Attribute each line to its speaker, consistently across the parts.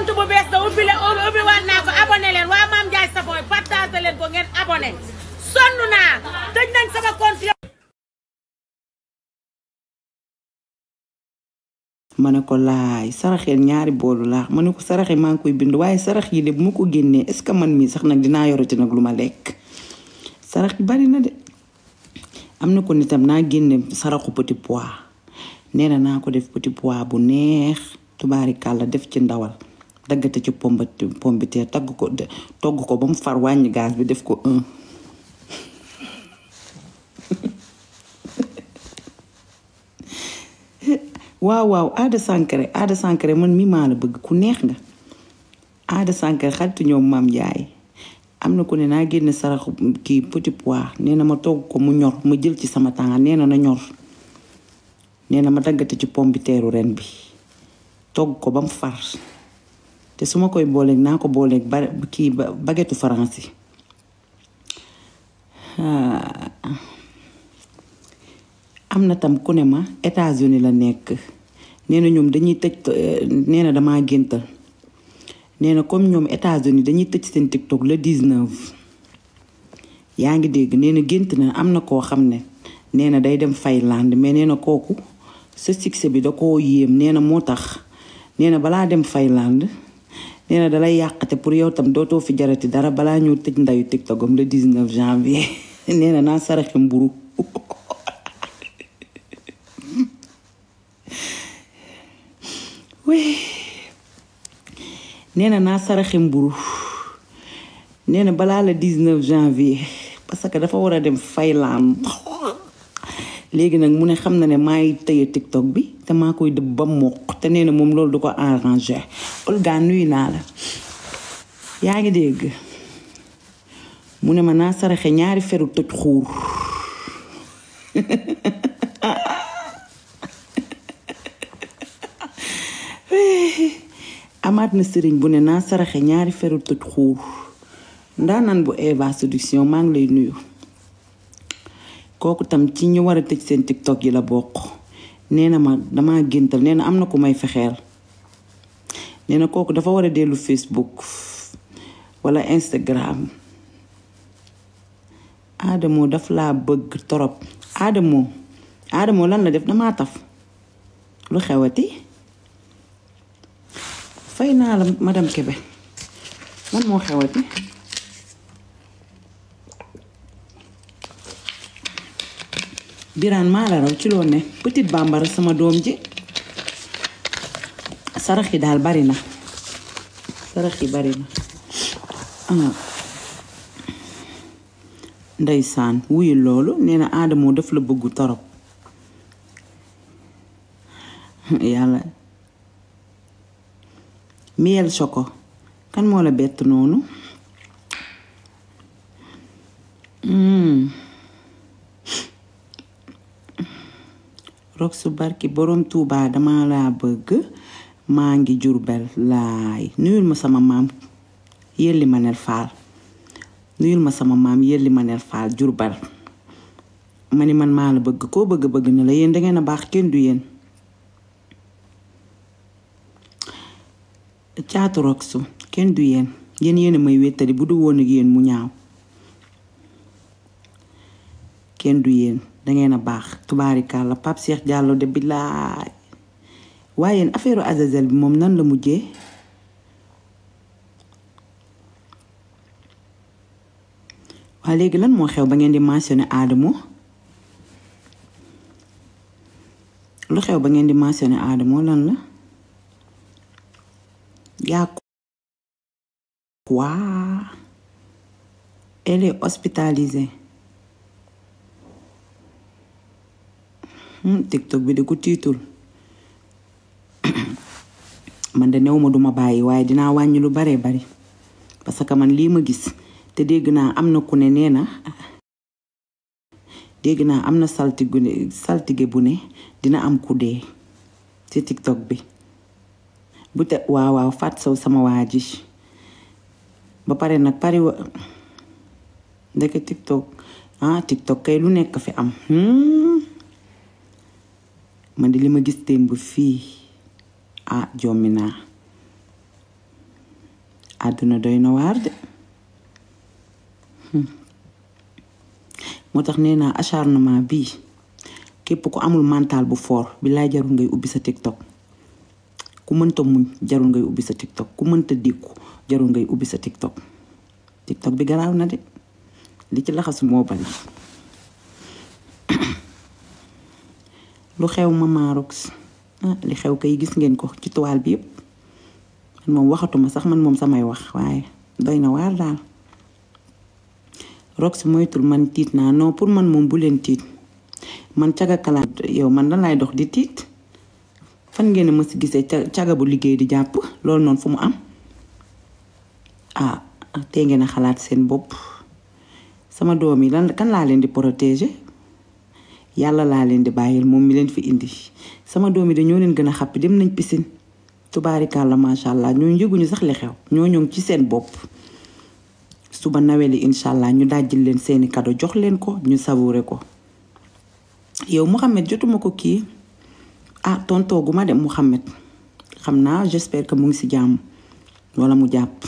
Speaker 1: compte bu bees da ubbi waat naa ko abonné leen waa Mame Ndiaye Savon partage leen ko ngeen abonné sonn naa tëj nañ sama compte.
Speaker 2: ma ne ko laay saraxeel ñaari boolu laax ma ne ko saraxe maa ngi koy bind waaye sarax yi de bu ma ko génnee est-ce que man mii sax nag dinaa yorati nag lu ma lekk sarax yi bari na de. am na ko nitam naa génne saraxu petit pois nee na naa ko def petit pois bu neex tubaari kàlla def ci ndawal daggate ci pombiteer togg ko ba mu far wàññi gaz bi def ko 1. waaw Ada Sankare man mi maa la bëgg ku neex nga Ada Sankare xaritu ñoom Mame Ndiaye am na ko ne naa génne saraxu kii petit pois nee na ma togg ko mu ñor ma jël ci sama temps nee na ñor nee na ma daggate ci pombiteeru ren bi togg ko ba mu far te su ma koy booleeg naa ko booleeg baguette France yi am na tam ku ne ma États-Unis la nekk nee na ñoom dañuy tëj nee na damaa géntal nee na comme ñoom États-Unis dañuy tëj seen TikTok le 19 yaa ngi dégg nee na gént na am na koo xam ne nee na day dem Finlande mais nee na kooku sa succès bi da koo yéem nee na moo tax nee na balaa dem Finlande nee na dalay yàqate pour yow tam dootoo fi jarati dara balaa ñëw tëj ndayu TikTokam le 19 janvier nee na naa saraxe mburu nee na naa saraxe mburu nee na balaa la 19 janvier parce que dafa war a dem Finlande léegi nag mu ne xam na ne maay tëye TikTok bi te maa koy dëbb ba mokk te nee na moom loolu du ko arrangé. Olga nuyu naa la yaa ngi dégg mu ne ma naa saraxe ñaari feru toj xuur amaat na sëriñ bu ne naa saraxe ñaari feru toj xuur ndaanaan bu Eva Séduction maa ngi lay nuyu kooku tam ci ñu war a tëj seen TikTok yi la bokk nee na ma dama géntal nee na am na ku may fexeel nee na kooku dafa war a dellu Facebook wala Instagram. Adamo daf laa bëgg torop Adamo lan la def damaa taf lu xewati fay naa la madame Kébé man moo xewati Birane maa la raw ci loo ne petite bambara sama doom ji sarax yi daal bari na ndeysaan wuyu loolu nee na Adamo daf la bëggu torop yàlla miel choco kan moo la bett noonu rok su barki borom Tuuba dama laa bëgg maa ngi Jurbel laay nuyul ma sama maam Yelli Manel Fall Jurbel ma ni man maa la bëgg koo bëgg na la yéen dangeen a baax kenn du yéen caatu roksu kenn du yéen yéen a may wéttali bu du woon ak yéen mu ñaaw kenn du yéen dangeen a baax tubaarikàlla Pape Cheikh Diallo de billaay waaye yéen affaire Azazel bi moom nan la mujjee waa léegi lan moo xew ba ngeen di mentionné Adamo lu xew ba ngeen di mentionné Adamo lan la yaa quoi elle est hospitalisée TikTok bi de ku tiitul man de new ma duma bàyyi waaye dinaa wàññi lu baree bari parce que man lii ma gis te dégg naa am na ku ne nee na dégg naa am na saltige bu ne dina am ku dee ci TikTok bi bu te waaw Fat Sow sama waa ji ba pare nag pare wa ndeke TikTok kay lu nekk fi am man di li ma gis démb fii jommi naa àdduna doy na waar de moo tax nee naa acharnement bii képp ku amul mental bu fort bi laay jarul ngay ubbi sa TikTok ku mënta muñ jarul ngay ubbi sa TikTok ku mënta dékku jarul ngay ubbi sa TikTok TikTok bi garaaw na de li ci laxasu moo bari lu xew Mama Rox li xew kay gis ngeen ko ci toile bi yëpp man moom waxatuma sax man moom samay wax waaye doy na waar daal Rox moytul man tiit naa non pour man moom bu leen tiit man caga kalaat yow man lan laay dox di tiit fan ngeen ma si gisee caga bu liggéey di jàpp loolu noonu fu mu am tey ngeen a xalaat seen bopp sama doom yi kan laa leen di protéger yàlla laa leen di bàyyil moom mi leen fi indi sama doom yi dañoo leen gën a xàppi dem nañ piscine tubaarikàlla macha allah ñoo yëguñu sax li xew ñoo ñoŋ ci seen bopp suba naweli incha allah ñu dajjil leen seeni cadeau jox leen ko ñu savouré ko yow Mouhamed jotuma ko kii tontoogu ma dem Mouhamed xam naa j'espère que mu ngi ci jàmm wala mu jàpp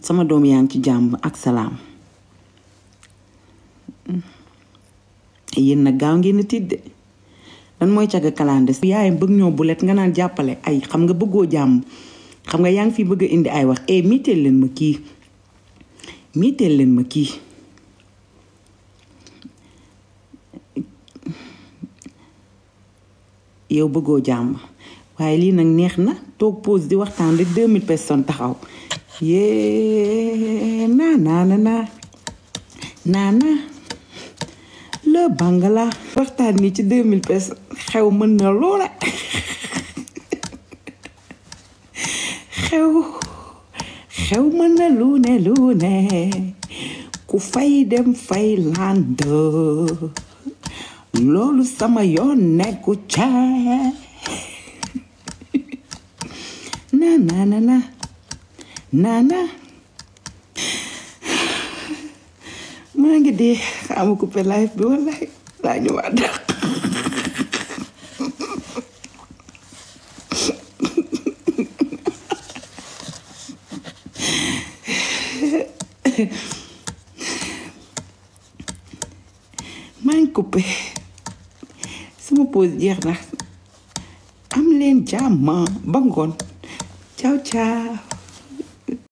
Speaker 2: sama doom yaa ngi ci jàmm ak salaam yéen nag gaaw ngeen a tiit de lan mooy caga kalandes yaayam bëgg ñoo bulet nga naan jàppale ay xam nga bëggoo jàmm xam nga yaa ngi fi bëgg a indi ay wax miiteel leen ma kii yow bëggoo jàmm waaye lii nag neex na toog pause di waxtaan rek 2000 personnes taxaw yee naana le bangala waxtaan ni ci 2000 personnes xew mën na loola xew mën na lu ne ku fay dem fay land loolu sama yoon nekku ca na maa ngi dee xaama coupé live bi wallaay laa ñu waa daq maa ngi coupé sama pause jeex na am leen jàmm ba ngoon ciao ciao